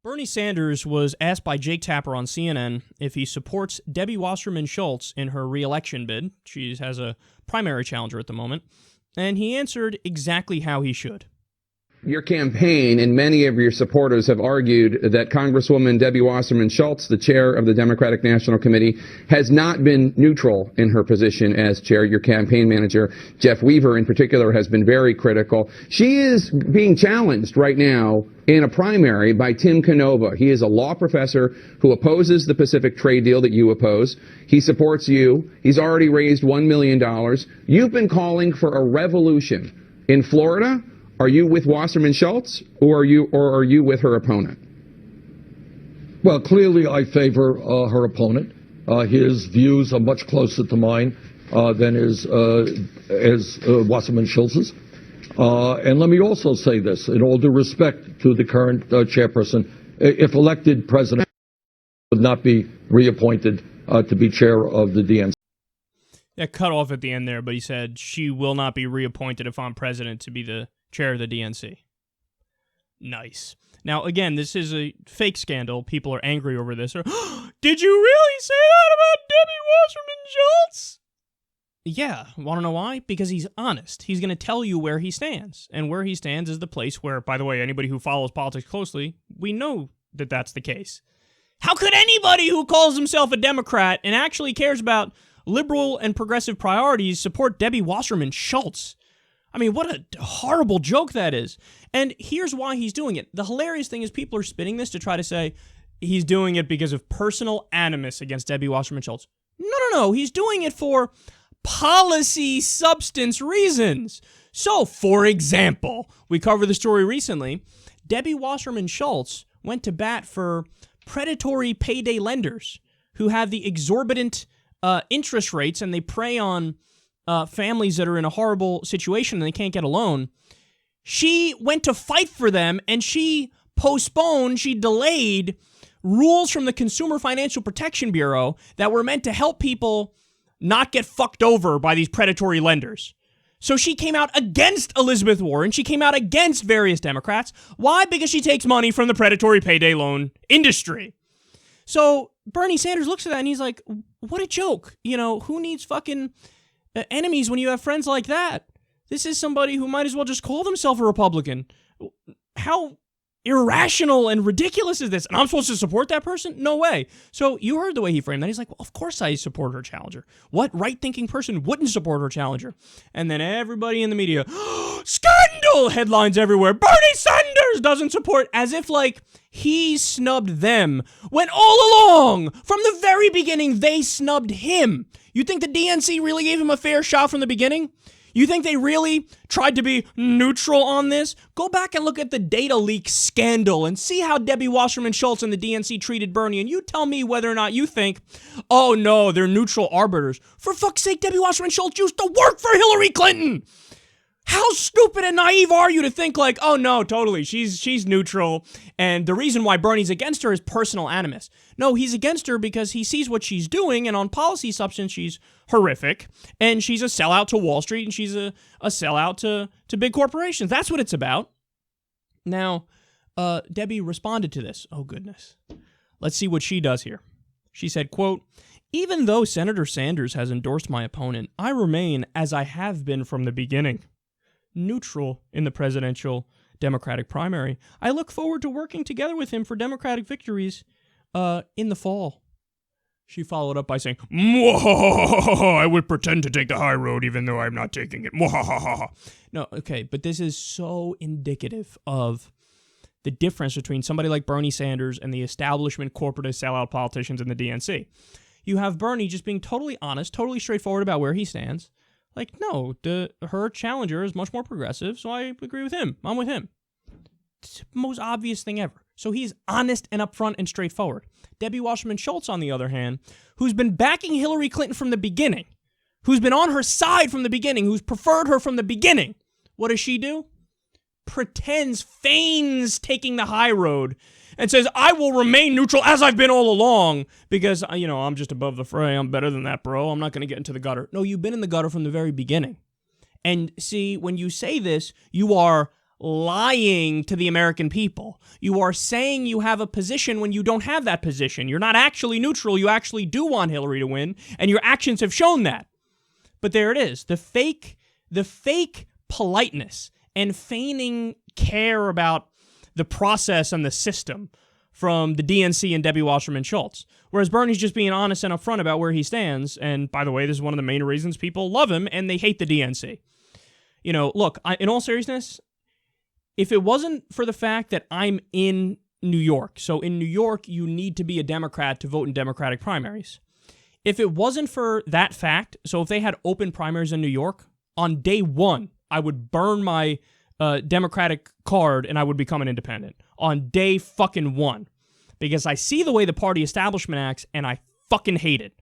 Bernie Sanders was asked by Jake Tapper on CNN if he supports Debbie Wasserman Schultz in her re-election bid. She has a primary challenger at the moment. And he answered exactly how he should. Your campaign and many of your supporters have argued that Congresswoman Debbie Wasserman Schultz, the chair of the Democratic National Committee, has not been neutral in her position as chair. Your campaign manager, Jeff Weaver, in particular, has been very critical. She is being challenged right now in a primary by Tim Canova. He is a law professor who opposes the Pacific trade deal that you oppose. He supports you. He's already raised $1 million. You've been calling for a revolution. In Florida, are you with Wasserman Schultz, or are you with her opponent? Well, clearly I favor her opponent. His views are much closer to mine than Wasserman Schultz's. And let me also say this, in all due respect to the current chairperson, if elected president, would not be reappointed to be chair of the DNC. That cut off at the end there, but he said she will not be reappointed if I'm president to be the chair of the DNC. Nice. Now, again, this is a fake scandal. People are angry over this. Or, did you really say that about Debbie Wasserman Schultz? Yeah. Want to know why? Because he's honest. He's going to tell you where he stands. And where he stands is the place where, by the way, anybody who follows politics closely, we know that that's the case. How could anybody who calls himself a Democrat and actually cares about liberal and progressive priorities support Debbie Wasserman Schultz? I mean, what a horrible joke that is. And here's why he's doing it. The hilarious thing is people are spinning this to try to say he's doing it because of personal animus against Debbie Wasserman Schultz. No. He's doing it for policy substance reasons. So, for example, we covered the story recently. Debbie Wasserman Schultz went to bat for predatory payday lenders who have the exorbitant interest rates, and they prey on families that are in a horrible situation and they can't get a loan. She went to fight for them, and she delayed rules from the Consumer Financial Protection Bureau that were meant to help people not get fucked over by these predatory lenders. So she came out against Elizabeth Warren. She came out against various Democrats. Why? Because she takes money from the predatory payday loan industry. So Bernie Sanders looks at that and he's like, what a joke. You know, who needs fucking enemies when you have friends like that? This is somebody who might as well just call themselves a Republican. How irrational and ridiculous is this? And I'm supposed to support that person? No way. So you heard the way he framed that. He's like, well, of course I support her challenger. What right-thinking person wouldn't support her challenger? And then everybody in the media, scandal headlines everywhere. Bernie Sanders doesn't support, as if like he snubbed them, when all along, from the very beginning, they snubbed him. You think the DNC really gave him a fair shot from the beginning? You think they really tried to be neutral on this? Go back and look at the data leak scandal and see how Debbie Wasserman Schultz and the DNC treated Bernie, and you tell me whether or not you think, oh no, they're neutral arbiters. For fuck's sake, Debbie Wasserman Schultz used to work for Hillary Clinton! How stupid and naive are you to think like, oh no, totally, she's neutral, and the reason why Bernie's against her is personal animus. No, he's against her because he sees what she's doing, and on policy substance, she's horrific, and she's a sellout to Wall Street, and she's a sellout to big corporations. That's what it's about. Now, Debbie responded to this. Oh, goodness. Let's see what she does here. She said, quote, even though Senator Sanders has endorsed my opponent, I remain, as I have been from the beginning, neutral in the presidential Democratic primary. I look forward to working together with him for Democratic victories in the fall. She followed up by saying, I would pretend to take the high road even though I'm not taking it. No, okay, but this is so indicative of the difference between somebody like Bernie Sanders and the establishment corporatist sellout politicians in the DNC. You have Bernie just being totally honest, totally straightforward about where he stands. Like, no, her challenger is much more progressive, so I agree with him. I'm with him. It's the most obvious thing ever. So he's honest and upfront and straightforward. Debbie Wasserman Schultz, on the other hand, who's been backing Hillary Clinton from the beginning, who's been on her side from the beginning, who's preferred her from the beginning, what does she do? Feigns taking the high road and says, I will remain neutral as I've been all along because, I'm just above the fray. I'm better than that, bro. I'm not going to get into the gutter. No, you've been in the gutter from the very beginning. And see, when you say this, you are lying to the American people. You are saying you have a position when you don't have that position. You're not actually neutral. You actually do want Hillary to win, and your actions have shown that. But there it is. The fake politeness and feigning care about the process and the system from the DNC and Debbie Wasserman Schultz. Whereas Bernie's just being honest and upfront about where he stands. And by the way, this is one of the main reasons people love him and they hate the DNC. You know, look, in all seriousness, if it wasn't for the fact that I'm in New York, so in New York, you need to be a Democrat to vote in Democratic primaries. If it wasn't for that fact, so if they had open primaries in New York, on day one, I would burn my Democratic card and I would become an independent. On day fucking one. Because I see the way the party establishment acts and I fucking hate it.